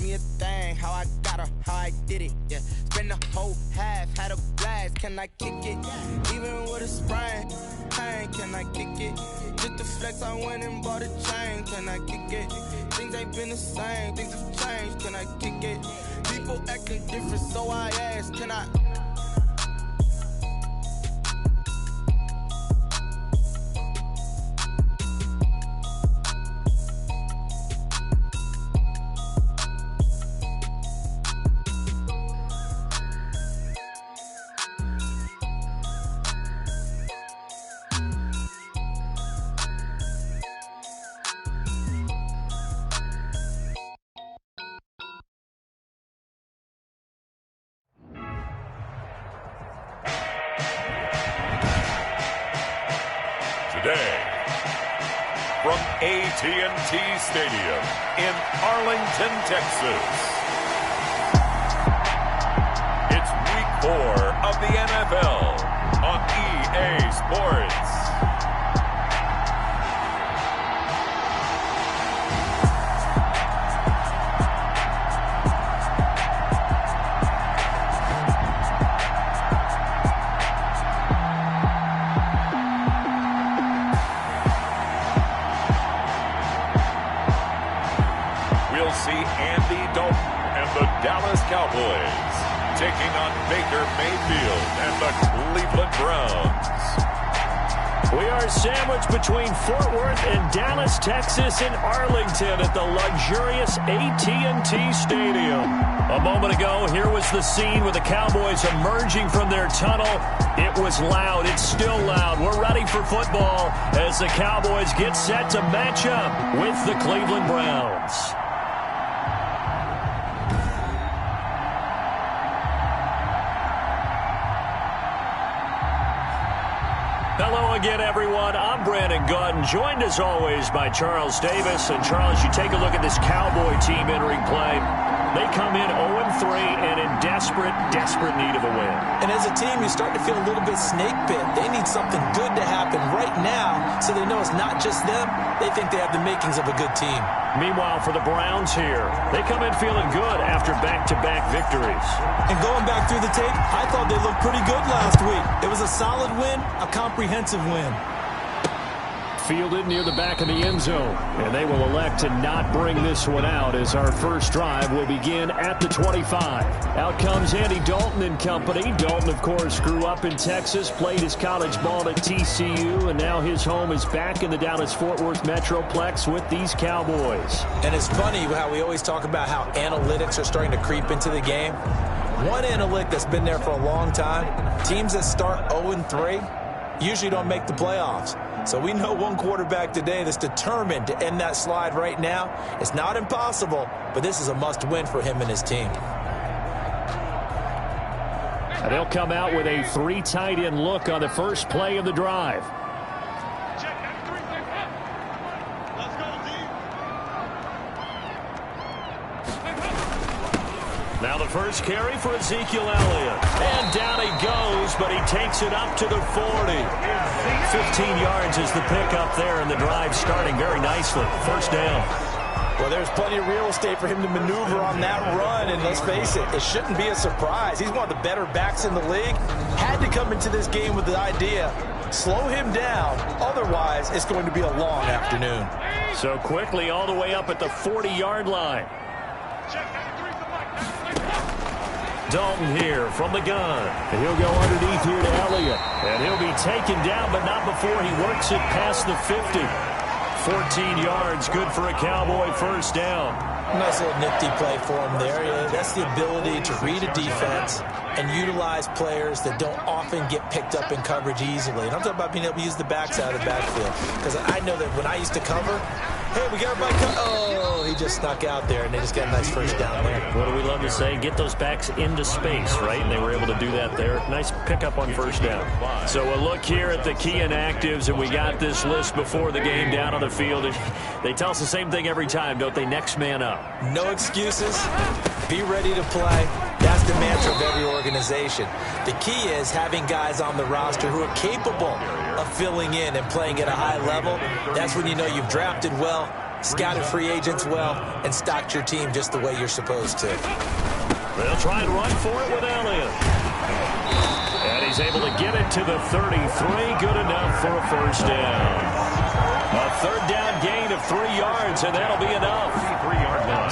me a thing, how I got her, how I did it, yeah. Spend the whole half, had a blast, can I kick it? Even with a sprain, pain, can I kick it? Just the flex, I went and bought a chain, can I kick it? Things ain't been the same, things have changed, can I kick it? People acting different, so I ask, can I? Today, from AT&T Stadium in Arlington, Texas, it's Week 4 of the NFL on EA Sports. We'll see Andy Dalton and the Dallas Cowboys taking on Baker Mayfield and the Cleveland Browns. We are sandwiched between Fort Worth and Dallas, Texas, and Arlington at the luxurious AT&T Stadium. A moment ago, here was the scene with the Cowboys emerging from their tunnel. It was loud. It's still loud. We're ready for football as the Cowboys get set to match up with the Cleveland Browns. Hello again, everyone. I'm Brandon Gaudin, joined as always by Charles Davis. And Charles, you take a look at this Cowboy team entering play. They come in 0-3 and in desperate need of a win. And as a team, you start to feel a little bit snake bit. They need something good to happen right now so they know it's not just them. They think they have the makings of a good team. Meanwhile, for the Browns here, they come in feeling good after back-to-back victories. And going back through the tape, I thought they looked pretty good last week. It was a solid win, a comprehensive win. Fielded near the back of the end zone. And they will elect to not bring this one out as our first drive will begin at the 25. Out comes Andy Dalton and company. Dalton, of course, grew up in Texas, played his college ball at TCU, and now his home is back in the Dallas-Fort Worth Metroplex with these Cowboys. And it's funny how we always talk about how analytics are starting to creep into the game. One analytic that's been there for a long time, teams that start 0-3 usually don't make the playoffs. So we know one quarterback today that's determined to end that slide right now. It's not impossible, but this is a must-win for him and his team. And they'll come out with a 3 tight end look on the first play of the drive. Now the first carry for Ezekiel Elliott. And down he goes, but he takes it up to the 40. 15 yards is the pickup there, and the drive starting very nicely. First down. Well, there's plenty of real estate for him to maneuver on that run, and let's face it, it shouldn't be a surprise. He's one of the better backs in the league. Had to come into this game with the idea, slow him down, otherwise it's going to be a long afternoon. So quickly all the way up at the 40-yard line. Dalton here from the gun. And he'll go underneath here to Elliott. And he'll be taken down, but not before he works it past the 50. 14 yards, good for a Cowboy first down. Nice little nifty play for him there. Yeah, that's the ability to read a defense and utilize players that don't often get picked up in coverage easily. And I'm talking about being able to use the backs out of the backfield. Because I know that when I used to cover, hey, we got everybody covered. Oh, he just snuck out there, and they just got a nice first down there. What do we love to say? Get those backs into space, right? And they were able to do that there. Nice pickup on first down. So a look here at the key inactives, and we got this list before the game down on the field. They tell us the same thing every time, don't they? Next man up. No excuses. Be ready to play. That's the mantra of every organization. The key is having guys on the roster who are capable of filling in and playing at a high level. That's when you know you've drafted well scouted free agents well, and stocked your team just the way you're supposed to. They'll try and run for it with Elliott. And he's able to get it to the 33. Good enough for a first down. A third down gain of 3 yards, and that'll be enough.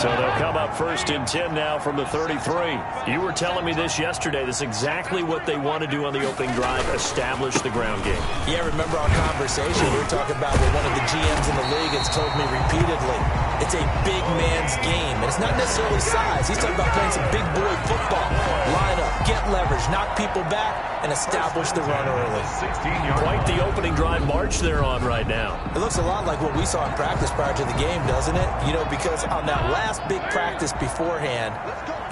So they'll come up first and 10 now from the 33. You were telling me this yesterday. This is exactly what they want to do on the opening drive, establish the ground game. Yeah, remember our conversation? We were talking about what one of the GMs in the league has told me repeatedly. It's a big man's game, and it's not necessarily size. He's talking about playing some big boy football. Line up, get leverage, knock people back, and establish the run early. Quite the opening drive march they're on right now. It looks a lot like what we saw in practice prior to the game, doesn't it? You know, because on that last big practice beforehand,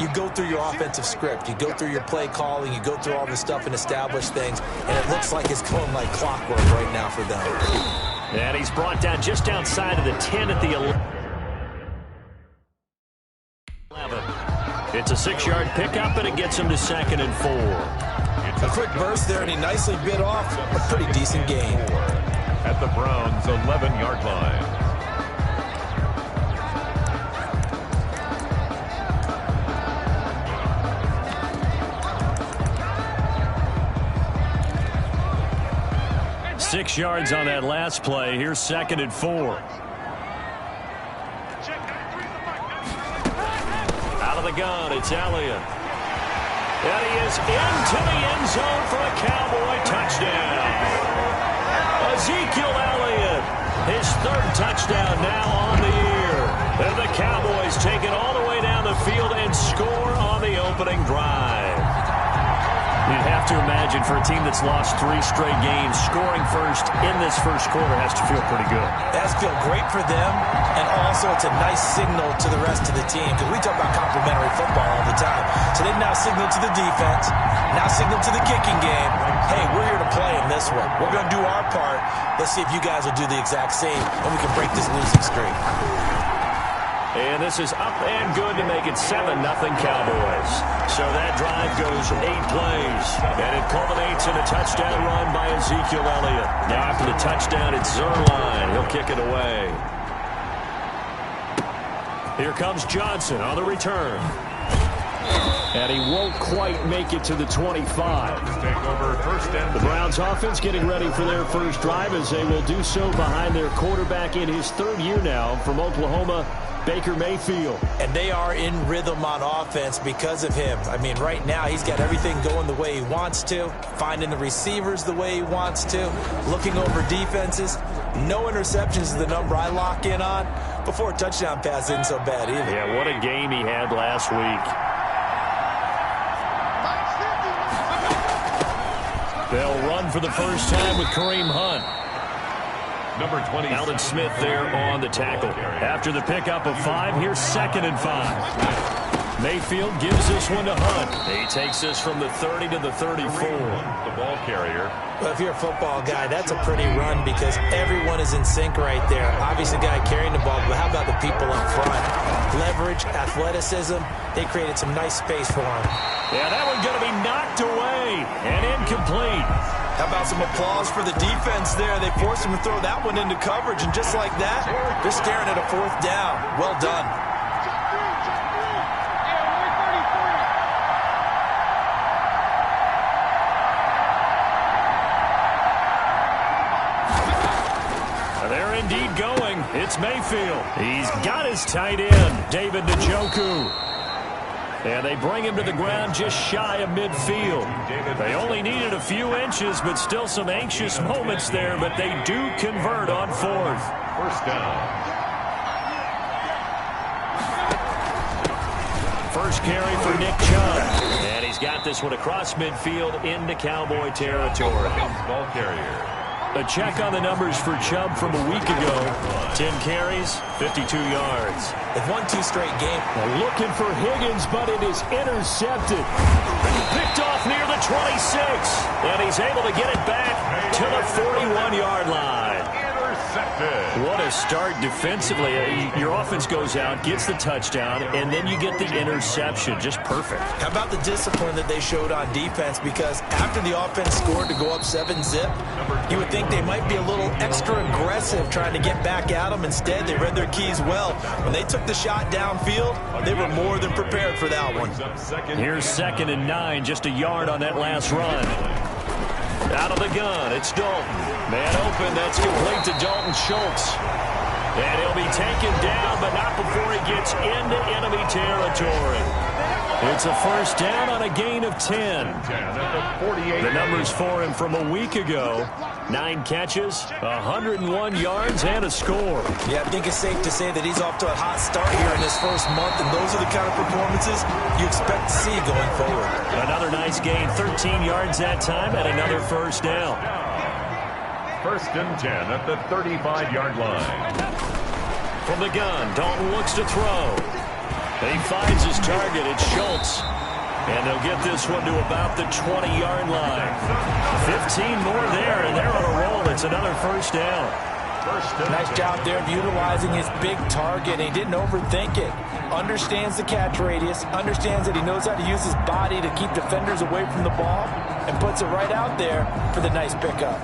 you go through your offensive script. You go through your play calling. You go through all this stuff and establish things. And it looks like it's going like clockwork right now for them. And he's brought down just outside of the 10 at the 11. It's a 6-yard pickup, and it gets him to 2nd and 4. A quick burst there, and he nicely bit off a pretty decent gain. At the Browns' 11-yard line. Six yards on that last play. Here's 2nd and 4. Out of the gun, it's Elliott. And he is into the end zone for a Cowboy touchdown. Ezekiel Elliott, his 3rd touchdown now on the year. And the Cowboys take it all the way down the field and score on the opening drive. You'd have to imagine for a team that's lost 3 straight games, scoring first in this first quarter has to feel pretty good. It has to feel great for them, and also it's a nice signal to the rest of the team, because we talk about complementary football all the time. So they've now signaled to the defense, now signaled to the kicking game, hey, we're here to play in this one. We're going to do our part. Let's see if you guys will do the exact same, and we can break this losing streak. And this is up and good to make it 7-0 Cowboys. So that drive goes 8 plays. And it culminates in a touchdown run by Ezekiel Elliott. Now after the touchdown, it's Zuerlein. He'll kick it away. Here comes Johnson on the return. And he won't quite make it to the 25. The Browns offense getting ready for their first drive as they will do so behind their quarterback in his 3rd year now from Oklahoma, Baker Mayfield. And they are in rhythm on offense because of him. I mean, right now he's got everything going the way he wants to, finding the receivers the way he wants to, looking over defenses. No interceptions is the number I lock in on. Before a touchdown pass isn't so bad either. Yeah, what a game he had last week. They'll run for the first time with Kareem Hunt. Number 20. Aldon Smith there on the tackle. After the pickup of 5, here's 2nd and 5. Mayfield gives this one to Hunt. He takes this from the 30 to the 34. The ball carrier. Well, if you're a football guy, that's a pretty run because everyone is in sync right there. Obviously, the guy carrying the ball, but how about the people up front? Leverage, athleticism, they created some nice space for him. Yeah, that one's going to be knocked away and incomplete. How about some applause for the defense there? They forced him to throw that one into coverage, and just like that, they're staring at a 4th down. Well done. They're indeed going. It's Mayfield. He's got his tight end, David Njoku. And they bring him to the ground just shy of midfield. They only needed a few inches, but still some anxious moments there, but they do convert on 4th. First down. First carry for Nick Chubb. And he's got this one across midfield into Cowboy territory. Ball carrier. A check on the numbers for Chubb from a week ago. 10 carries, 52 yards. They've won 2 straight games. Looking for Higgins, but it is intercepted. Picked off near the 26. And he's able to get it back to the 41-yard line. intercepted. What a start defensively. Your offense goes out, gets the touchdown, and then you get the interception. Just perfect. How about the discipline that they showed on defense? Because after the offense scored to go up 7-zip, you would think they might be a little extra aggressive trying to get back at them. Instead, they read their keys well. When they took the shot downfield, they were more than prepared for that one. Here's 2nd and 9, just a yard on that last run. Out of the gun, it's Dalton. Man open, that's complete to Dalton Schultz. And he'll be taken down, but not before he gets into enemy territory. It's a first down on a gain of 10. The numbers for him from a week ago. 9 catches, 101 yards, and a score. Yeah, I think it's safe to say that he's off to a hot start here in his first month, and those are the kind of performances you expect to see going forward. Another nice gain, 13 yards that time, and another first down. 1st and 10 at the 35-yard line. From the gun, Dalton looks to throw. He finds his target. It's Schultz. And they'll get this one to about the 20-yard line. 15 more there, and they're on a roll. It's another first down. Nice job there of utilizing his big target. He didn't overthink it. Understands the catch radius. Understands that he knows how to use his body to keep defenders away from the ball. And puts it right out there for the nice pickup.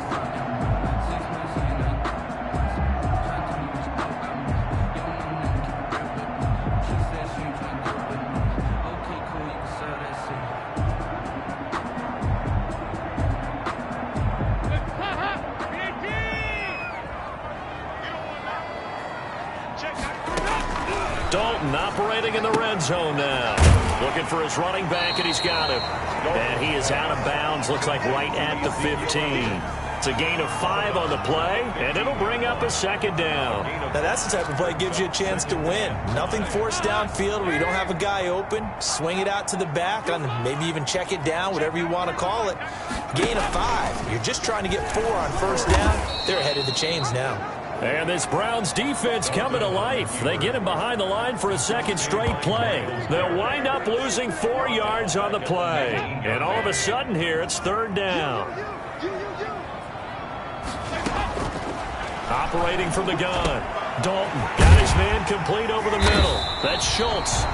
Dalton operating in the red zone now. Looking for his running back, and he's got him. And he is out of bounds, looks like right at the 15. It's a gain of 5 on the play, and it'll bring up a 2nd down. Now that's the type of play that gives you a chance to win. Nothing forced downfield where you don't have a guy open. Swing it out to the back, and maybe even check it down, whatever you want to call it. Gain of 5. You're just trying to get 4 on first down. They're ahead of the chains now. And this Browns defense coming to life. They get him behind the line for a 2nd straight play. They'll wind up losing 4 yards on the play. And all of a sudden here, it's 3rd down. Operating from the gun. Dalton got his man complete over the middle. That's Schultz.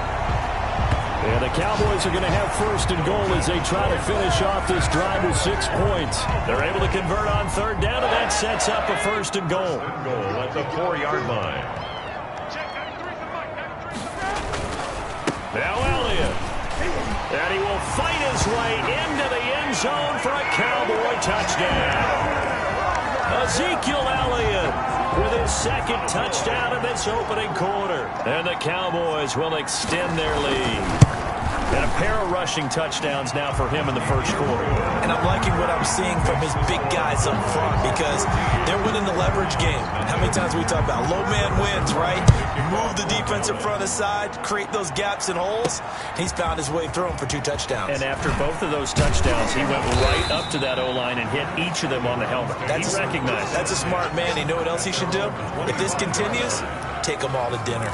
And the Cowboys are going to have 1st and goal as they try to finish off this drive with 6 points. They're able to convert on 3rd down, and that sets up a 1st and goal. Goal at the 4-yard line. Now Elliott. And he will fight his way into the end zone for a Cowboy touchdown. Ezekiel Elliott with his 2nd touchdown in this opening quarter. And the Cowboys will extend their lead. And a pair of rushing touchdowns now for him in the first quarter. And I'm liking what I'm seeing from his big guys up front because they're winning the leverage game. How many times we talk about low man wins, right? You move the defensive front aside, create those gaps and holes. He's found his way through them for 2 touchdowns. And after both of those touchdowns, he went right up to that O-line and hit each of them on the helmet. He recognized it. That's a smart man. You know what else he should do? If this continues, take them all to dinner.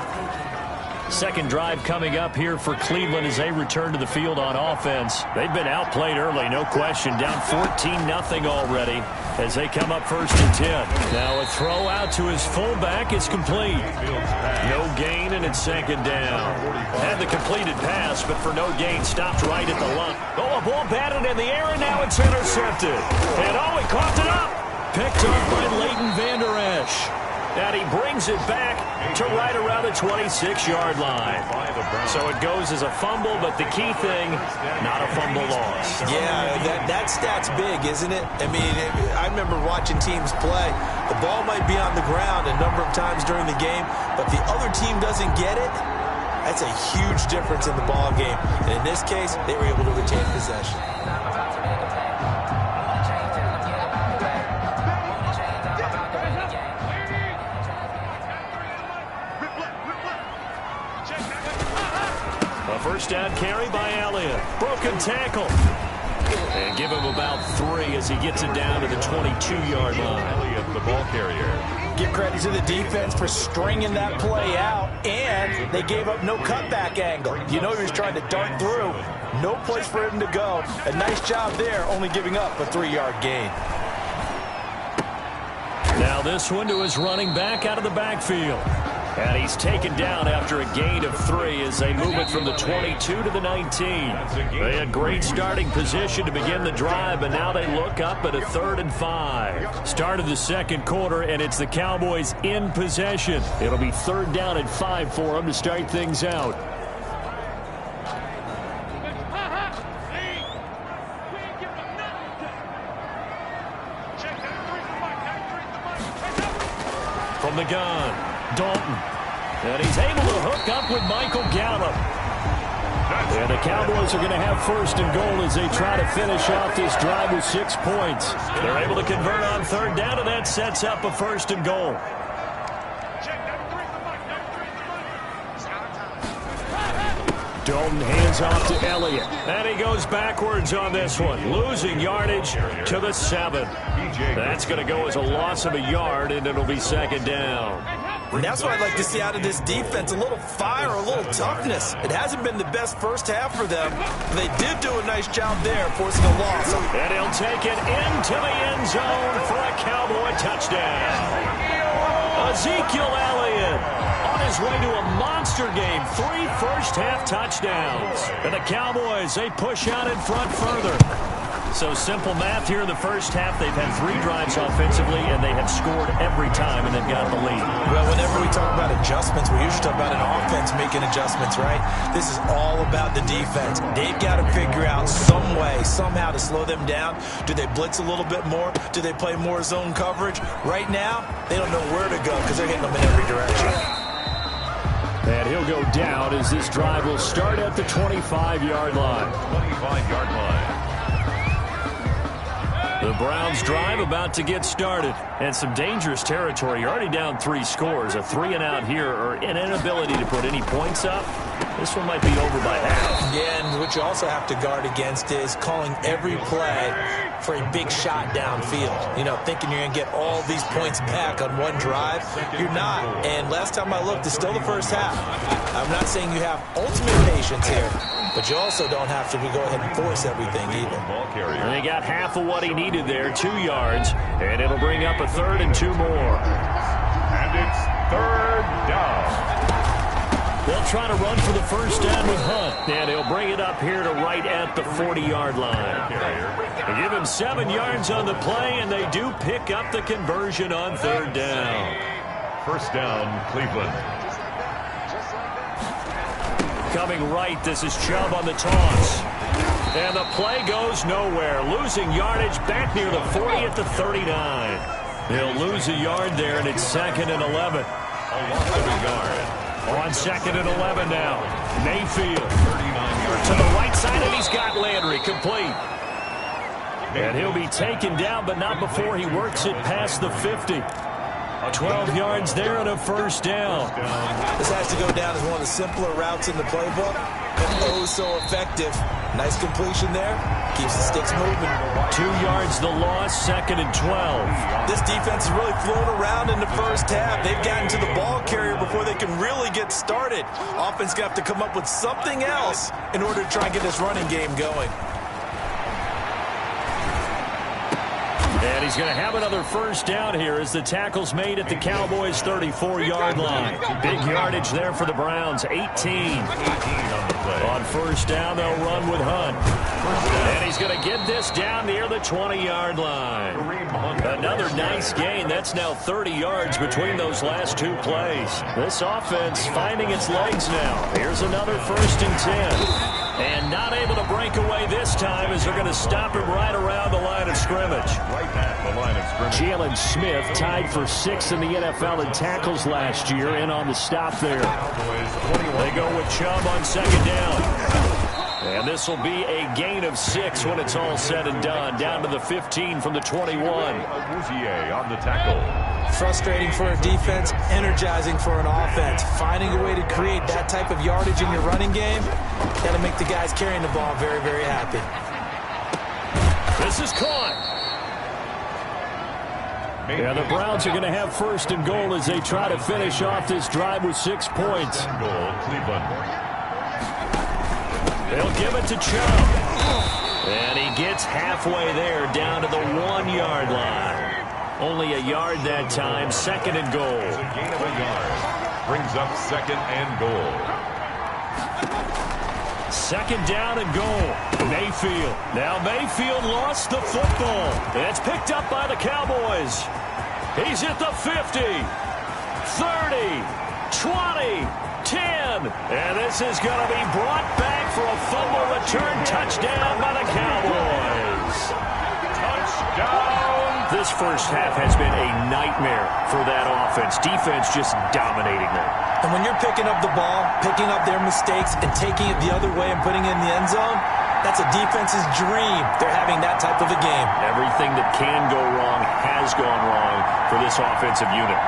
2nd drive coming up here for Cleveland as they return to the field on offense. They've been outplayed early, no question. Down 14-0 already as they come up 1st and 10. Now a throw out to his fullback is complete. No gain, and it's 2nd down. Had the completed pass, but for no gain, stopped right at the line. Oh, a ball batted in the air, and now it's intercepted. And oh, he coughed it up. Picked up by Leighton Vander Esch. And he brings it back to right around the 26-yard line. So it goes as a fumble, but the key thing, not a fumble loss. Yeah, that stat's big, isn't it? I mean, I remember watching teams play. The ball might be on the ground a number of times during the game, but the other team doesn't get it. That's a huge difference in the ball game. And in this case, they were able to retain possession. First down carry by Elliott. Broken tackle. And give him about 3 as he gets it down to the 22-yard line. Elliott, the ball carrier. Give credit to the defense for stringing that play out, and they gave up no cutback angle. You know he was trying to dart through. No place for him to go. A nice job there, only giving up a 3-yard gain. Now Now this one to his running back out of the backfield. And he's taken down after a gain of 3 as they move it from the 22 to the 19. They had great starting position to begin the drive, but now they look up at a 3rd and 5. Start of the second quarter, and it's the Cowboys in possession. It'll be 3rd down and 5 for them to start things out. From the gun. Dalton. And he's able to hook up with Michael Gallup. And the Cowboys are going to have 1st and goal as they try to finish off this drive with 6 points. They're able to convert on 3rd down, and that sets up a 1st and goal. Dalton hands off to Elliott. And he goes backwards on this one, losing yardage to the 7. That's going to go as a loss of a yard, and it'll be 2nd down. And that's what I'd like to see out of this defense, a little fire, a little toughness. It hasn't been the best first half for them. They did do a nice job there, forcing a loss. And he'll take it into the end zone for a Cowboy touchdown. Ezekiel Elliott on his way to a monster game. 3 first-half touchdowns. And the Cowboys, they push out in front further. So simple math here in the first half. They've had 3 drives offensively, and they have scored every time, and they've got the lead. Well, whenever we talk about adjustments, we usually talk about an offense making adjustments, right? This is all about the defense. They've got to figure out some way, somehow to slow them down. Do they blitz a little bit more? Do they play more zone coverage? Right now, they don't know where to go because they're hitting them in every direction. And he'll go down as this drive will start at the 25-yard line. 25-yard line. The Browns drive about to get started. And some dangerous territory. You're already down 3 scores. A 3 and out here, or an inability to put any points up. This one might be over by half. Yeah, and what you also have to guard against is calling every play for a big shot downfield. You know, thinking you're going to get all these points back on one drive. You're not. And last time I looked, it's still the first half. I'm not saying you have ultimate patience here, but you also don't have to go ahead and force everything either. And they got half of what he needed there, 2 yards, and it'll bring up a 3rd and 2 more. And it's 3rd down. They'll try to run for the first down with Hunt, and he'll bring it up here to right at the 40-yard line. They give him 7 yards on the play, and they do pick up the conversion on 3rd down. 1st down, Cleveland. Coming right, this is Chubb on the toss. And the play goes nowhere. Losing yardage back near the 40 at the 39. They'll lose a yard there, and it's 2nd and 11. A loss of a yard. On 2nd and 11 now. Mayfield. 39 yards. To the right side, and he's got Landry complete. And he'll be taken down, but not before he works it past the 50. 12 yards there and a 1st down. This has to go down as one of the simpler routes in the playbook, but oh so effective. Nice completion there. Keeps the sticks moving. 2 yards the loss, 2nd and 12. This defense is really flown around in the first half. They've gotten to the ball carrier before they can really get started. Offense going to have to come up with something else in order to try and get this running game going. And he's going to have another 1st down here as the tackle's made at the Cowboys' 34-yard line. Big yardage there for the Browns, 18. On 1st down, they'll run with Hunt. And he's going to get this down near the 20-yard line. Another nice gain. That's now 30 yards between those last 2 plays. This offense finding its legs now. Here's another 1st and 10. And not able to break away this time as they're going to stop him right around the line of scrimmage. Right at the line of scrimmage. Jalen Smith tied for 6th in the NFL in tackles last year, in on the stop there. They go with Chubb on 2nd down. And this will be a gain of 6 when it's all said and done. Down to the 15 from the 21. Awuzie on the tackle. Frustrating for a defense, energizing for an offense. Finding a way to create that type of yardage in your running game, got to make the guys carrying the ball very, very happy. This is caught. Yeah, the Browns are going to have 1st and goal as they try to finish off this drive with 6 points. Goal, Cleveland. They'll give it to Chubb. And he gets halfway there, down to the 1-yard line. Only a yard that time. 2nd and goal. It's a gain of a yard. Brings up 2nd and goal. 2nd down and goal. Mayfield. Now Mayfield lost the football. It's picked up by the Cowboys. He's at the 50, 30, 20, 10. And this is going to be brought back for a fumble return touchdown by the Cowboys. Touchdown! This first half has been a nightmare for that offense. Defense just dominating them. And when you're picking up the ball, picking up their mistakes, and taking it the other way and putting it in the end zone, that's a defense's dream. They're having that type of a game. Everything that can go wrong has gone wrong for this offensive unit.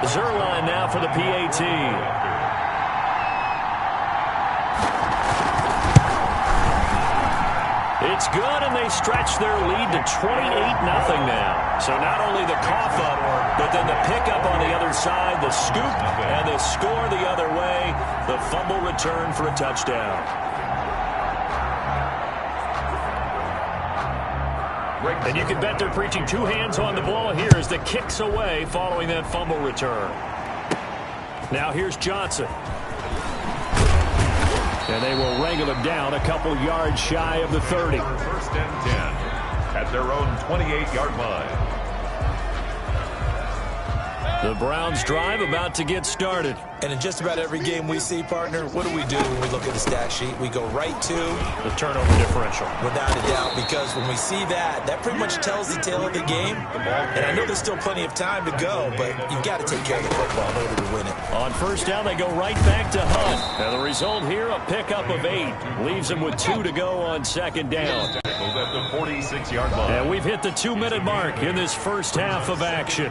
Zuerlein now for the PAT. It's good, and they stretch their lead to 28-0 now. So not only the cough up, but then the pickup on the other side, the scoop, and the score the other way, the fumble return for a touchdown. And you can bet they're preaching 2 hands on the ball here as the kick's away following that fumble return. Now here's Johnson. And they will wrangle him down a couple yards shy of the 30. 1st and 10 at their own 28-yard line. The Browns drive about to get started. And in just about every game we see, partner, what do we do when we look at the stat sheet? We go right to the turnover differential. Without a doubt, because when we see that, that pretty much tells the tale of the game. And I know there's still plenty of time to go, but you've got to take care of the football in order to win it. On 1st down, they go right back to Hunt. And the result here, a pickup of 8. Leaves them with 2 to go on 2nd down. Tackled at the 46-yard line. And we've hit the 2-minute mark in this first half of action.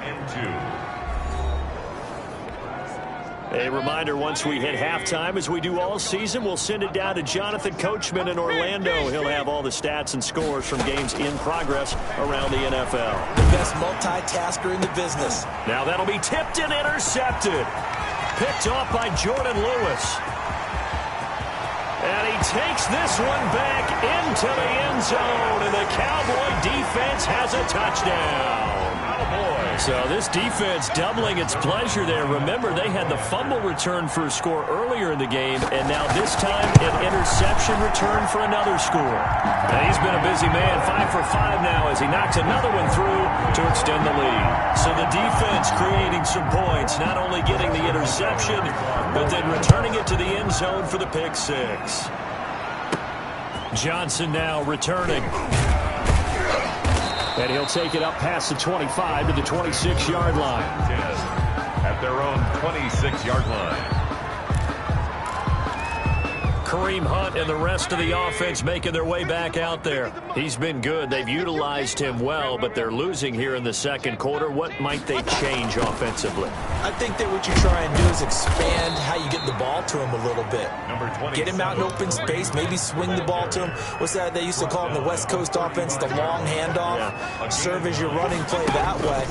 A reminder, once we hit halftime, as we do all season, we'll send it down to Jonathan Coachman in Orlando. He'll have all the stats and scores from games in progress around the NFL. The best multitasker in the business. Now that'll be tipped and intercepted. Picked off by Jordan Lewis. And he takes this one back into the end zone, and the Cowboy defense has a touchdown. So this defense doubling its pleasure there. Remember, they had the fumble return for a score earlier in the game, and now this time an interception return for another score. And he's been a busy man, 5 for 5 now as he knocks another one through to extend the lead. So the defense creating some points, not only getting the interception, but then returning it to the end zone for the pick 6. Johnson now returning. And he'll take it up past the 25 to the 26-yard line. At their own 26-yard line. Kareem Hunt and the rest of the offense making their way back out there. He's been good. They've utilized him well, but they're losing here in the 2nd quarter. What might they change offensively? I think that what you try and do is expand how you get the ball to him a little bit. Get him out in open space, maybe swing the ball to him. What's that they used to call in the West Coast offense, the long handoff? Yeah. Serve as your running play that way,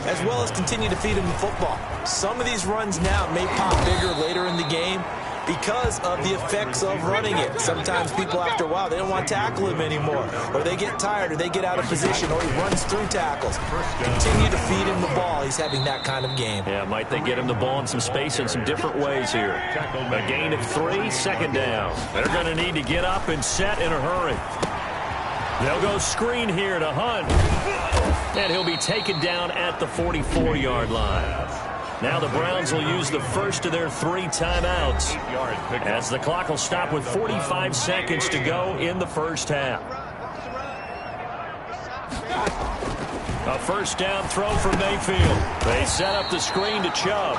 as well as continue to feed him the football. Some of these runs now may pop bigger later in the game because of the effects of running it. Sometimes people, after a while, they don't want to tackle him anymore, or they get tired, or they get out of position, or he runs through tackles. Continue to feed him the ball. He's having that kind of game. Yeah, might they get him the ball in some space in some different ways here. A gain of 3, 2nd down. They're going to need to get up and set in a hurry. They'll go screen here to Hunt, and he'll be taken down at the 44-yard line. Now the Browns will use the first of their 3 timeouts as the clock will stop with 45 seconds to go in the first half. A 1st down throw for Mayfield. They set up the screen to Chubb.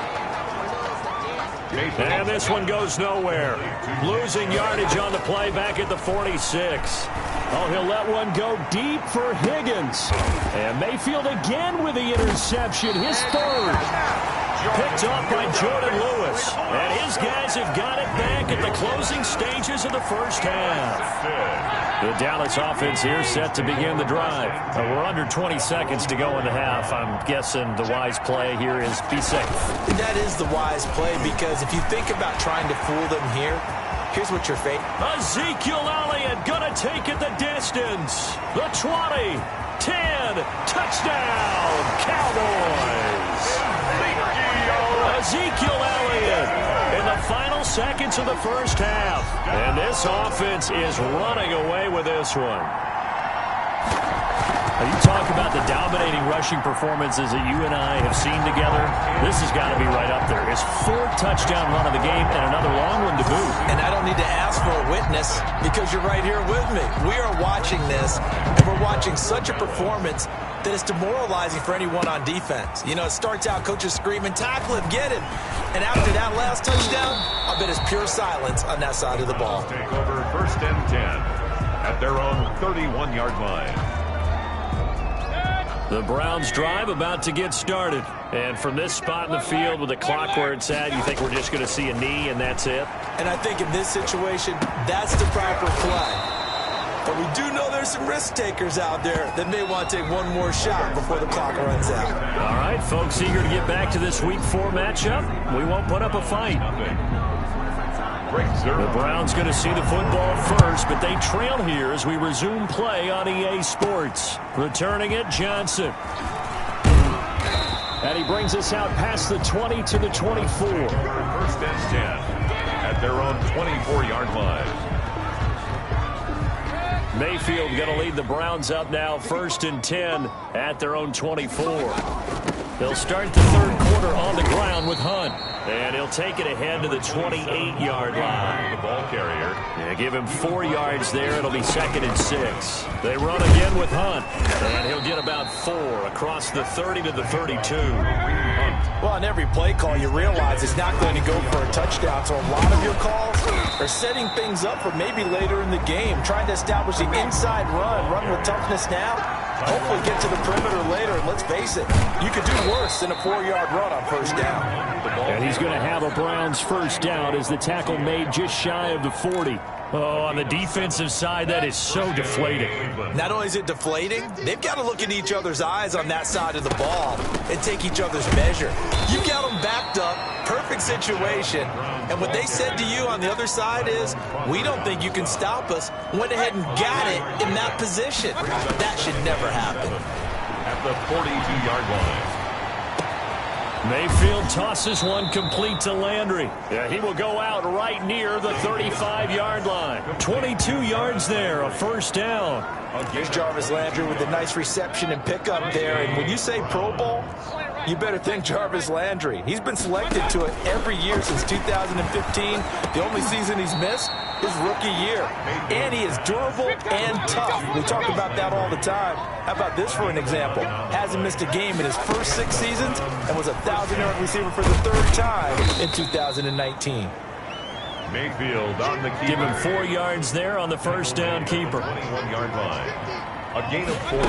And this one goes nowhere. Losing yardage on the play back at the 46. Oh, he'll let one go deep for Higgins. And Mayfield again with the interception, his 3rd. Picked off by Jordan Lewis. And his guys have got it back at the closing stages of the first half. The Dallas offense here set to begin the drive. We're under 20 seconds to go in the half. I'm guessing the wise play here is be safe. That is the wise play, because if you think about trying to fool them here, here's what you're facing. Ezekiel Elliott gonna take it the distance. The 20, 10, touchdown, Cowboys. Ezekiel Elliott in the final seconds of the first half. And this offense is running away with this one. Now, you talk about the dominating rushing performances that you and I have seen together. This has got to be right up there. His 4th touchdown run of the game and another long one to boot. And I don't need to ask for a witness, because you're right here with me. We are watching this, and we're watching such a performance that is demoralizing for anyone on defense. You know, it starts out coaches screaming, tackle him, get him. And after that last touchdown, I bet it's pure silence on that side of the ball. Take over 1st and 10 at their own 31-yard line. The Browns drive about to get started. And from this spot in the field with the clock where it's at, you think we're just going to see a knee and that's it? And I think in this situation, that's the proper play. But we do know there's some risk takers out there that may want to take one more shot before the clock runs out. All right, folks, eager to get back to this Week 4 matchup. We won't put up a fight. The Browns going to see the football first, but they trail here as we resume play on EA Sports. Returning it, Johnson. And he brings us out past the 20 to the 24. 1st and 10 at their own 24-yard line. Mayfield going to lead the Browns up now, 1st and 10 at their own 24. They'll start the 3rd quarter on the ground with Hunt. And he'll take it ahead to the 28-yard line. The ball carrier. Yeah, give him 4 yards there. It'll be 2nd and 6. They run again with Hunt. And he'll get about 4 across the 30 to the 32. Well, on every play call, you realize it's not going to go for a touchdown. So a lot of your calls are setting things up for maybe later in the game, trying to establish the inside run with toughness now. Hopefully get to the perimeter later. And let's face it, you could do worse than a 4-yard run on 1st down. And he's going to have a Browns 1st down as the tackle made just shy of the 40. Oh, on the defensive side, that is so deflating. Not only is it deflating, they've got to look in each other's eyes on that side of the ball and take each other's measure. You got them backed up, perfect situation, and what they said to you on the other side is, we don't think you can stop us. Went ahead and got it in that position. That should never happen. At the 42-yard line. Mayfield tosses one complete to Landry. Yeah, he will go out right near the 35-yard line. 22 yards there, a 1st down. Here's Jarvis Landry with a nice reception and pickup there. And when you say Pro Bowl, you better think Jarvis Landry. He's been selected to it every year since 2015. The only season he's missed is rookie year. And he is durable and tough. We talk about that all the time. How about this for an example? Hasn't missed a game in his first 6 seasons and was a 1,000-yard receiver for the 3rd time in 2019. Mayfield on the keeper. Give him 4 yards there on the 1st down keeper. 21-yard line. A gain of 4.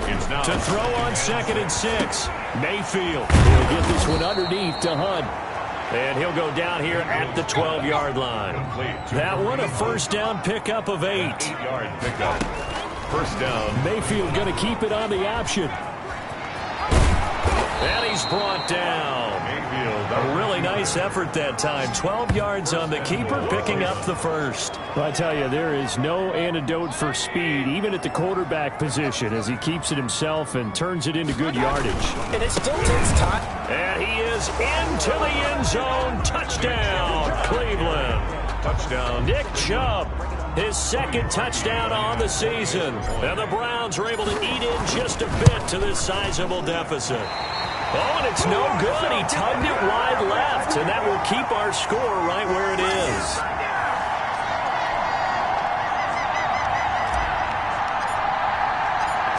It's now to throw on 2nd and 6. Mayfield will get this one underneath to Hunt. And he'll go down here at the 12-yard line. That one a 1st down pickup of 8. 8-yard pickup. 1st down. Mayfield going to keep it on the option. And he's brought down. A really nice effort that time. 12 yards on the keeper, picking up the 1st. Well, I tell you, there is no antidote for speed, even at the quarterback position, as he keeps it himself and turns it into good yardage. And it still takes time. And he is into the end zone. Touchdown, Cleveland. Touchdown. Nick Chubb, his 2nd touchdown on the season. And the Browns are able to eat in just a bit to this sizable deficit. Oh, and it's no good. He tugged it wide left, and that will keep our score right where it is.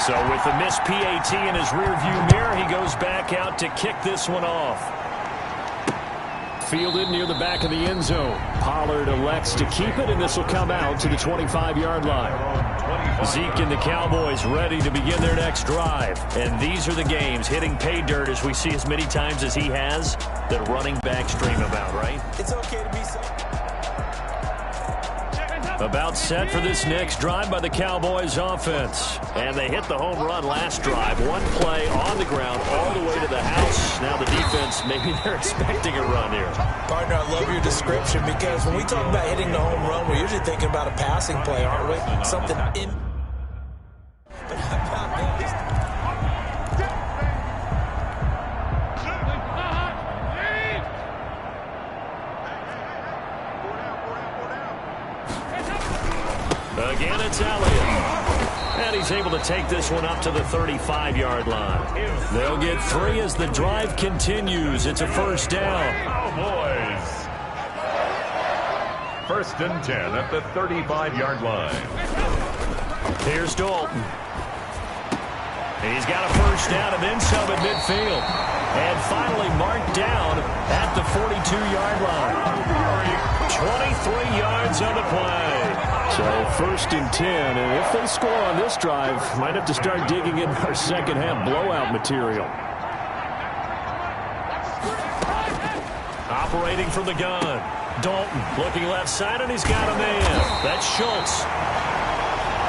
So with the missed PAT in his rearview mirror, he goes back out to kick this one off. fielded near the back of the end zone. Pollard elects to keep it, and this will come out to the 25-yard line. Zeke and the Cowboys ready to begin their next drive. And these are the games hitting pay dirt as we see as many times as he has that running backs dream about, right? It's okay to be so. About set for this next drive by the Cowboys offense. And they hit the home run last drive. One play on the ground all the way to the house. Now the defense, maybe they're expecting a run here. Partner, I love your description because when we talk about hitting the home run, we're usually thinking about a passing play, aren't we? Something in... But how about this? Again, it's Elliott. And he's able to take this one up to the 35-yard line. They'll get 3 as the drive continues. It's a first down. Cowboys. First and 10 at the 35-yard line. Here's Dalton. He's got a first down and then some at midfield. And finally marked down at the 42-yard line. 23 yards on the play. So first and 10, and if they score on this drive, might have to start digging in our second half blowout material. Operating from the gun. Dalton looking left side, and he's got a man. That's Schultz.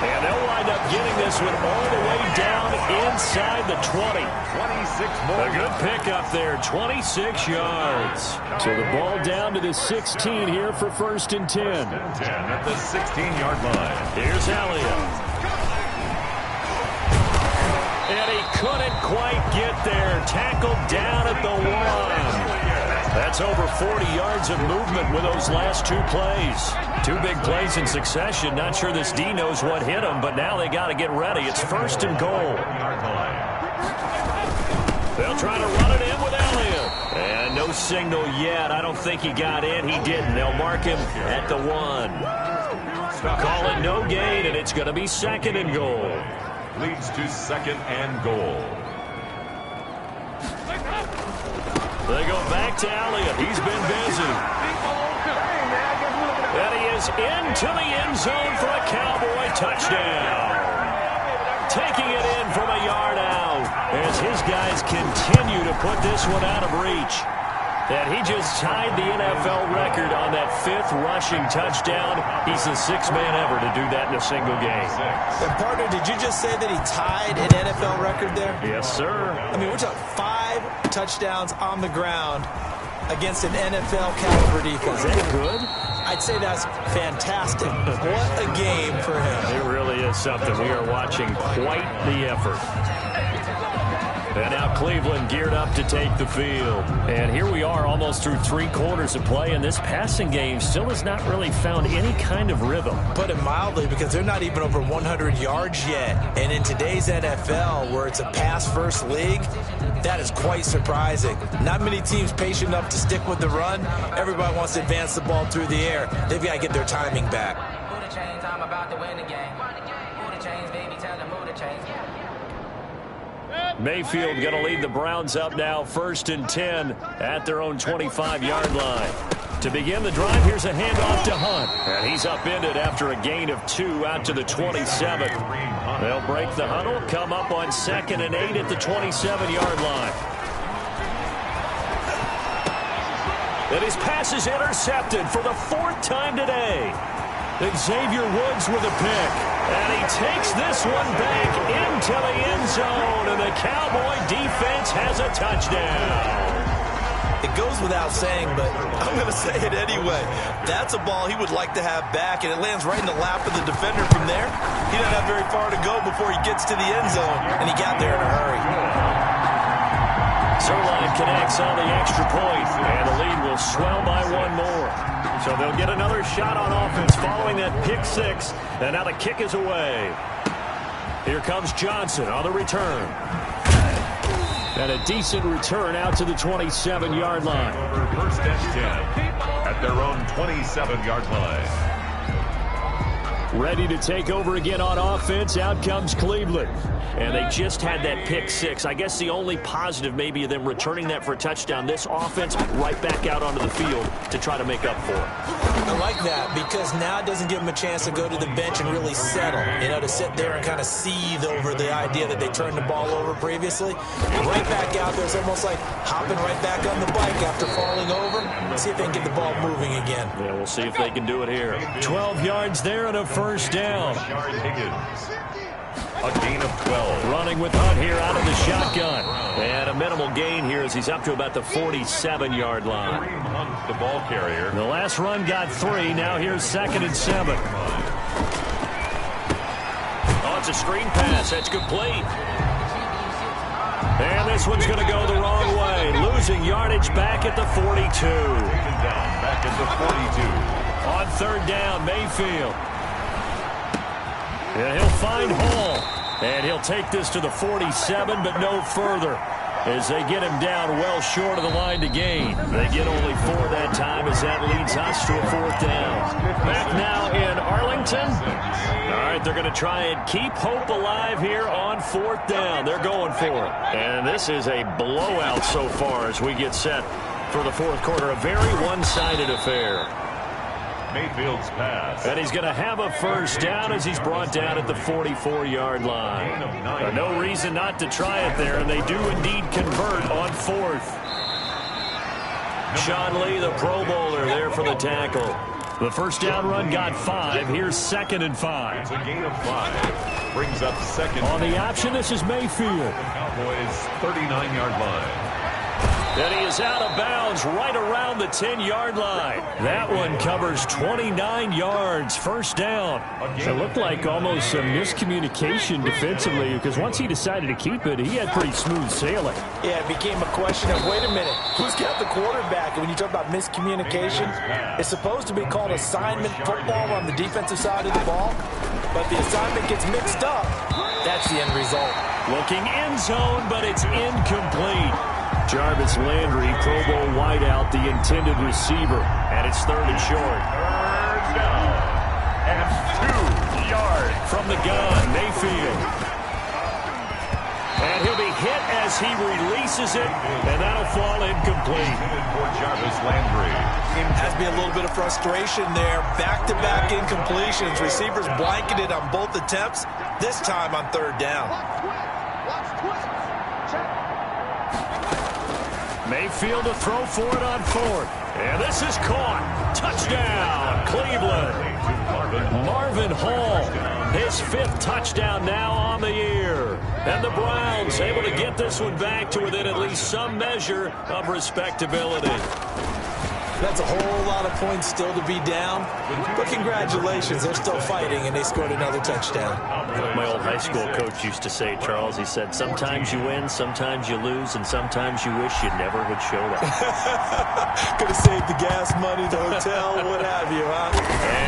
And they'll wind up getting this one all the way down inside the 20. 26 more. A good pickup there, 26 yards. So the ball down to the 16 here for first and 10. First and 10 at the 16-yard line. Here's Elliott. And he couldn't quite get there. Tackled down at the 1. That's over 40 yards of movement with those last 2 plays. 2 big plays in succession. Not sure this D knows what hit him, but now they got to get ready. It's first and goal. They'll try to run it in with Elliott. And no signal yet. I don't think he got in. He didn't. They'll mark him at the 1. Call it no gain, and it's going to be second and goal. Leads to second and goal. They go back to Elliott. He's been busy. And he is into the end zone for a Cowboy touchdown. Taking it in from a yard out as his guys continue to put this one out of reach. And he just tied the NFL record on that 5th rushing touchdown. He's the 6th man ever to do that in a single game. And partner, did you just say that he tied an NFL record there? Yes, sir. I mean, we're talking 5 touchdowns on the ground against an NFL caliber defense. Is that good? I'd say that's fantastic. What a game for him. It really is something. We are watching quite the effort. And now Cleveland geared up to take the field. And here we are almost through 3 quarters of play, and this passing game still has not really found any kind of rhythm. Put it mildly, because they're not even over 100 yards yet. And in today's NFL, where it's a pass-first league, that is quite surprising. Not many teams patient enough to stick with the run. Everybody wants to advance the ball through the air. They've got to get their timing back. Move the chains, I'm about to win the game. Move the chains, baby, tell them move the chains. Mayfield going to lead the Browns up now, first and 10 at their own 25-yard line. To begin the drive, here's a handoff to Hunt. And he's upended after a gain of 2 out to the 27. They'll break the huddle, come up on 2nd and 8 at the 27-yard line. And his pass is intercepted for the 4th time today. Xavier Woods with a pick. And he takes this one back into the end zone. And the Cowboy defense has a touchdown. It goes without saying, but I'm going to say it anyway. That's a ball he would like to have back, and it lands right in the lap of the defender from there. He doesn't have very far to go before he gets to the end zone, and he got there in a hurry. Zuerlein connects on the extra point, and the lead will swell by 1 more. So they'll get another shot on offense following that pick 6, and now the kick is away. Here comes Johnson on the return. And a decent return out to the 27-yard line. First and 10 at their own 27-yard line. Ready to take over again on offense. Out comes Cleveland. And they just had that pick six. I guess the only positive maybe of them returning that for a touchdown. This offense right back out onto the field to try to make up for it. I like that because now it doesn't give them a chance to go to the bench and really settle. To sit there and kind of seethe over the idea that they turned the ball over previously. Right back out there. It's almost like hopping right back on the bike after falling over. See if they can get the ball moving again. Yeah, we'll see if they can do it here. 12 yards there and a first down. A gain of 12. Running with Hunt here out of the shotgun. And a minimal gain here as he's up to about the 47-yard line. Hunt, the ball carrier. The last run got 3. Now here's 2nd and 7. Oh, it's a screen pass. That's complete. And this one's going to go the wrong way. Losing yardage back at the 42. Back at the 42. On 3rd down, Mayfield. And he'll find Hall. And he'll take this to the 47, but no further, as they get him down well short of the line to gain. They get only 4 that time as that leads us to a 4th down. Back now in Arlington. All right, they're going to try and keep hope alive here on 4th down. They're going for it. And this is a blowout so far as we get set for the 4th quarter. A very one-sided affair. Mayfield's pass. And he's going to have a first down as he's brought down at the 44-yard line. No reason not to try it there, and they do indeed convert on 4th. Sean Lee, the Pro Bowler, there for the tackle. The first down run got 5. Here's 2nd and 5. It's a gain of 5. Brings up 2nd. On the option, this is Mayfield. Cowboys' 39-yard line. And he is out of bounds right around the 10-yard line. That one covers 29 yards. First down. It looked like almost some miscommunication defensively because once he decided to keep it, he had pretty smooth sailing. Yeah, it became a question of, wait a minute, who's got the quarterback? And when you talk about miscommunication, it's supposed to be called assignment football on the defensive side of the ball, but the assignment gets mixed up. That's the end result. Looking end zone, but it's incomplete. Jarvis Landry, Pro Bowl wideout, the intended receiver. And it's 3rd and short. 3rd down. And 2 yards. From the gun, Mayfield. And he'll be hit as he releases it. And that'll fall incomplete. For Jarvis Landry. Has to be a little bit of frustration there. Back-to-back incompletions. Receivers blanketed on both attempts. This time on 3rd down. Mayfield to throw for it on 4th. And this is caught. Touchdown, Cleveland. Marvin Hall, his 5th touchdown now on the year. And the Browns able to get this one back to within at least some measure of respectability. That's a whole lot of points still to be down. But congratulations, they're still fighting, and they scored another touchdown. My old high school coach used to say, Charles, he said, sometimes you win, sometimes you lose, and sometimes you wish you never had showed up. Could have saved the gas money, the hotel, what have you, huh?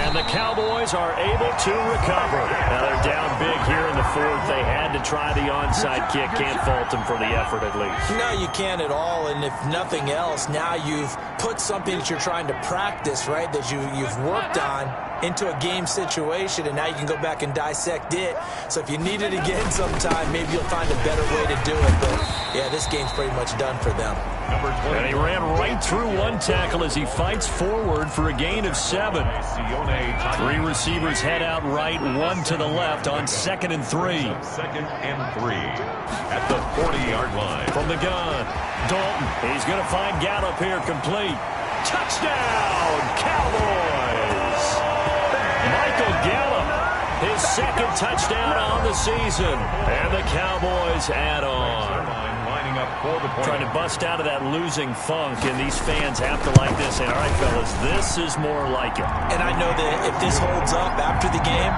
And the Cowboys are able to recover. Now they're down big here in the 4th. They had to try the onside kick. Can't fault them for the effort at least. No, you can't at all, and if nothing else, now you've put something that you're trying to practice, right, that you've worked on into a game situation, and now you can go back and dissect it. So if you need it again sometime, maybe you'll find a better way to do it. But, yeah, this game's pretty much done for them. And he ran right through one tackle as he fights forward for a gain of 7. 3 receivers head out right, 1 to the left on 2nd and 3. 2nd and 3 at the 40-yard line. From the gun, Dalton. He's going to find Gallup here, complete. Touchdown, Cowboys! Michael Gallup, his 2nd touchdown on the season. And the Cowboys add on. Trying to bust out of that losing funk, and these fans have to like this. And all right, fellas, this is more like it. And I know that if this holds up after the game,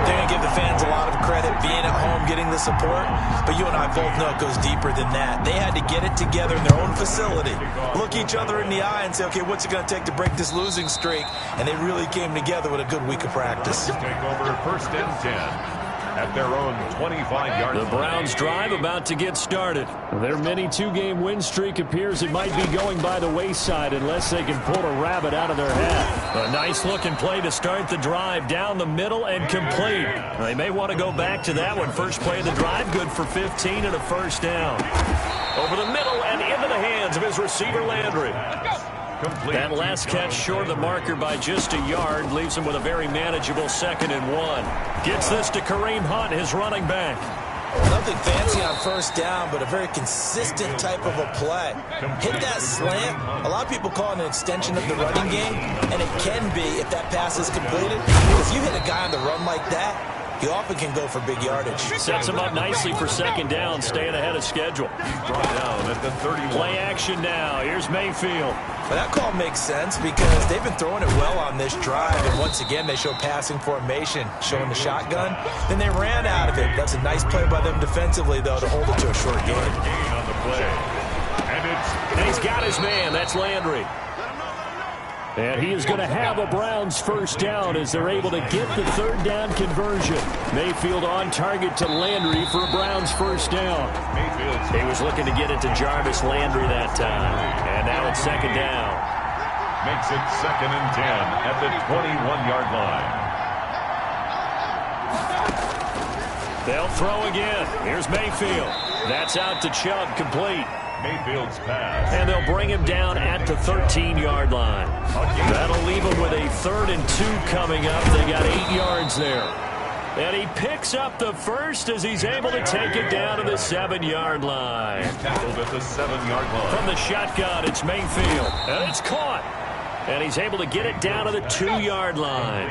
they're going to give the fans a lot of credit being at home, getting the support. But you and I both know it goes deeper than that. They had to get it together in their own facility, look each other in the eye and say, okay, what's it going to take to break this losing streak? And they really came together with a good week of practice. Take over 1st and 10. at their own 25-yard line. The Browns drive about to get started. Their mini two-game win streak appears it might be going by the wayside unless they can pull a rabbit out of their hat. A nice-looking play to start the drive down the middle and complete. They may want to go back to that one. First play of the drive, good for 15 and a first down. Over the middle and into the hands of his receiver, Landry. Complete. That last catch short of the marker by just a yard leaves him with a very manageable 2nd and 1. Gets this to Kareem Hunt, his running back. Nothing fancy on first down, but a very consistent type of a play. Hit that slant. A lot of people call it an extension of the running game, and it can be if that pass is completed. If you hit a guy on the run like that, he often can go for big yardage. Sets him up nicely for 2nd down, staying ahead of schedule. He's brought down at the 31. Play action now. Here's Mayfield. Well, that call makes sense because they've been throwing it well on this drive, and once again they show passing formation, showing the shotgun. Then they ran out of it. That's a nice play by them defensively, though, to hold it to a short gain. Gain on the play. And he's got his man. That's Landry. And he is going to have a Browns first down as they're able to get the 3rd down conversion. Mayfield on target to Landry for a Browns first down. He was looking to get it to Jarvis Landry that time. And now it's 2nd down. Makes it 2nd and 10 at the 21-yard line. They'll throw again. Here's Mayfield. That's out to Chubb, complete. Mayfield's pass. And they'll bring him down at the 13-yard line. That'll leave him with a 3rd and 2 coming up. They got 8 yards there. And he picks up the first as he's able to take it down to the 7-yard line. Tackled at the 7-yard line. From the shotgun, it's Mayfield. And it's caught. And he's able to get it down to the 2-yard line.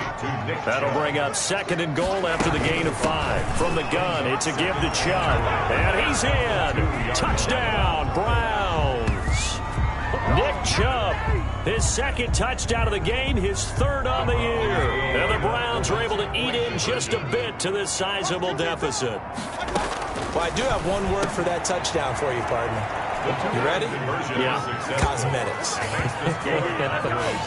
That'll bring up 2nd and goal after the gain of 5. From the gun, it's a give to Chubb. And he's in. Touchdown, Browns. Nick Chubb, his 2nd touchdown of the game, his 3rd on the year. And the Browns are able to eat in just a bit to this sizable deficit. Well, I do have one word for that touchdown for you, partner. You ready? Yeah. Cosmetics.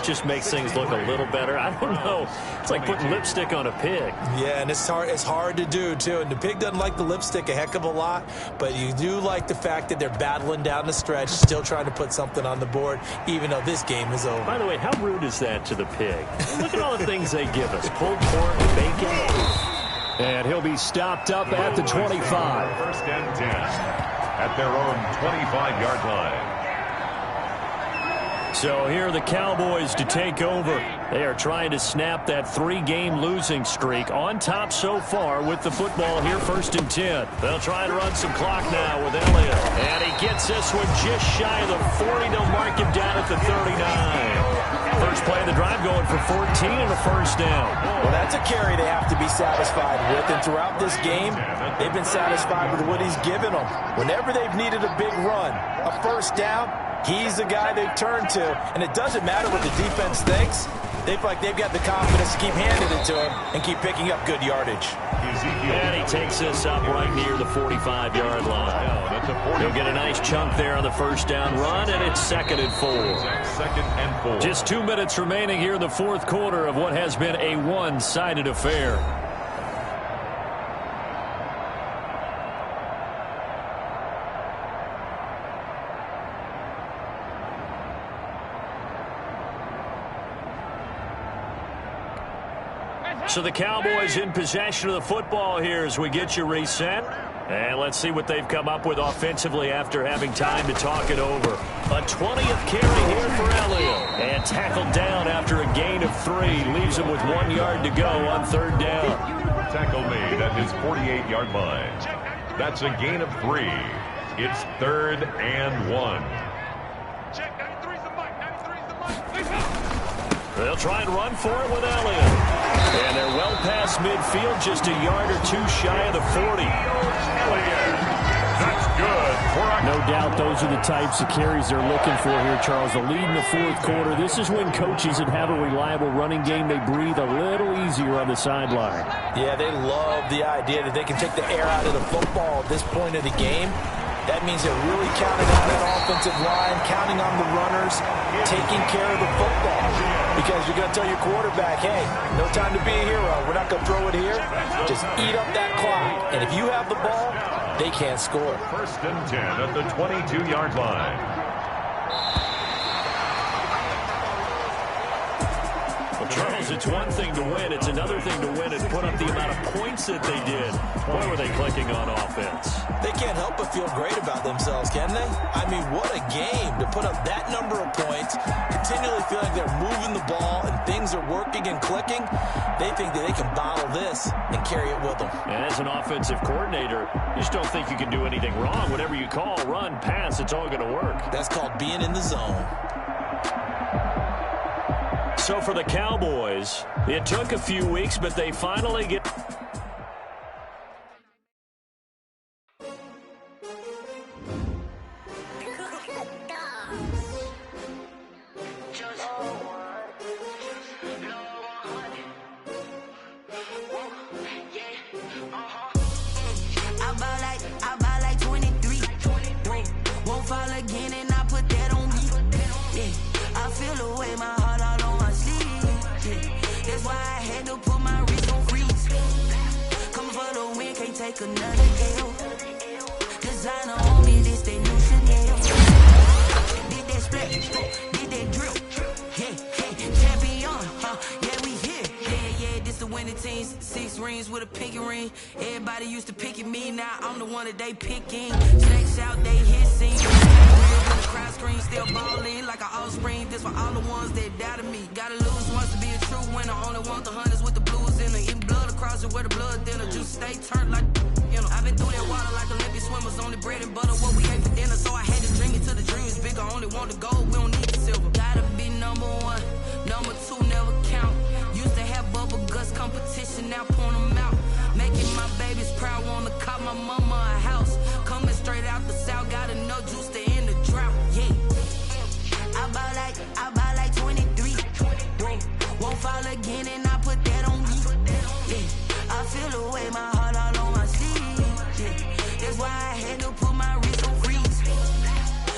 Just makes things look a little better. I don't know. It's like putting lipstick on a pig. Yeah, and it's hard to do, too. And the pig doesn't like the lipstick a heck of a lot, but you do like the fact that they're battling down the stretch, still trying to put something on the board, even though this game is over. By the way, how rude is that to the pig? Look at all the things they give us. Pulled pork, bacon. And he'll be stopped up at the 25. 1st and 10. At their own 25-yard line. So here are the Cowboys to take over. They are trying to snap that 3-game losing streak. On top so far with the football here, 1st and 10. They'll try and run some clock now with Elliott. And he gets this one just shy of the 40. They'll mark him down at the 39. First play of the drive going for 14 and a first down. Well, that's a carry they have to be satisfied with. And throughout this game, they've been satisfied with what he's given them. Whenever they've needed a big run, a first down, he's the guy they've turned to. And it doesn't matter what the defense thinks. They feel like they've got the confidence to keep handing it to him and keep picking up good yardage. And he takes this up right near the 45-yard line. He'll get a nice chunk there on the first down run, and it's 2nd and 4. 2nd and 4. Just 2 minutes remaining here in the 4th quarter of what has been a one-sided affair. So the Cowboys in possession of the football here as we get you reset. And let's see what they've come up with offensively after having time to talk it over. A 20th carry here for Elliott. And tackled down after a gain of 3. Leaves him with 1 yard to go on 3rd down. Tackle made at his 48-yard line. That's a gain of 3. It's 3rd and 1. They'll try and run for it with Elliott. And they're well past midfield, just a yard or 2 shy of the 40. That's good. No doubt those are the types of carries they're looking for here, Charles. The lead in the 4th quarter. This is when coaches that have a reliable running game, they breathe a little easier on the sideline. Yeah, they love the idea that they can take the air out of the football at this point of the game. That means they're really counting on that offensive line, counting on the runners, taking care of the football. Because you're going to tell your quarterback, hey, no time to be a hero. We're not going to throw it here. Just eat up that clock. And if you have the ball, they can't score. 1st and 10 at the 22-yard line. Charles, it's one thing to win. It's another thing to win and put up the amount of points that they did. Boy, were they clicking on offense. They can't help but feel great about themselves, can they? I mean, what a game to put up that number of points, continually feeling they're moving the ball and things are working and clicking. They think that they can bottle this and carry it with them. And as an offensive coordinator, you just don't think you can do anything wrong. Whatever you call, run, pass, it's all going to work. That's called being in the zone. So for the Cowboys, it took a few weeks, but they finally get... I buy like 23. Won't fall again and I put that on me. Yeah, I feel the way my heart all on my sleeve. Yeah, that's why I had to put my wrist on freeze. Come for the win, can't take another L. Designer on me, this that new Chanel. Did that split, did that drill. Yeah, champion, yeah, we here. Yeah, this the winning teams. 6 rings with a pinky ring. Everybody used to pick at me, now I'm the one that they picking. Snakes out, they hissing. When the crowd screams, still ballin' like an offspring. This for all the ones that doubted me. Gotta lose once to be a true winner. Only want the hunters with the blues in it. Eating blood across it where the blood thinner. Juice stay turned like, you know. I've been through that water like Olympic swimmers. Only bread and butter, what we ate for dinner. So I had to dream it till the dream is bigger. Only want the gold, we don't need the silver. Gotta be number 1, number 2 never count. Used to have bubble guts competition, now point them out. Making my babies proud, wanna cop my mama a house. Coming straight out the south, gotta know juice to end the drought. Yeah, I buy like 23. Won't fall again and I put that on me. Yeah, I feel the way my heart all on my sleeve. Yeah, that's why I had to put my wrist on freeze.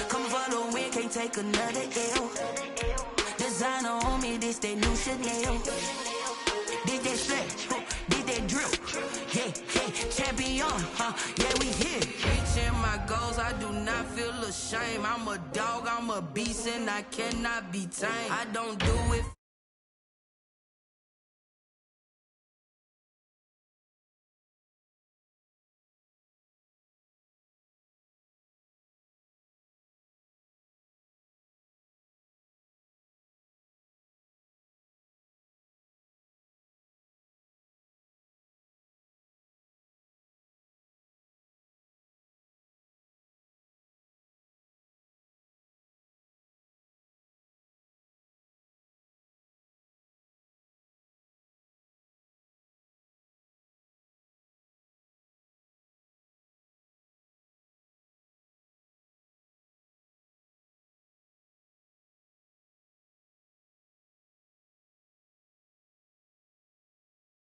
Coming for the win, can't take another L. Designer on me, this that new Chanel. Did that split, did that drill. Yeah, champion, yeah, we here. Reaching my goals, I do not feel ashamed. I'm a dog, I'm a beast, and I cannot be tamed. I don't do it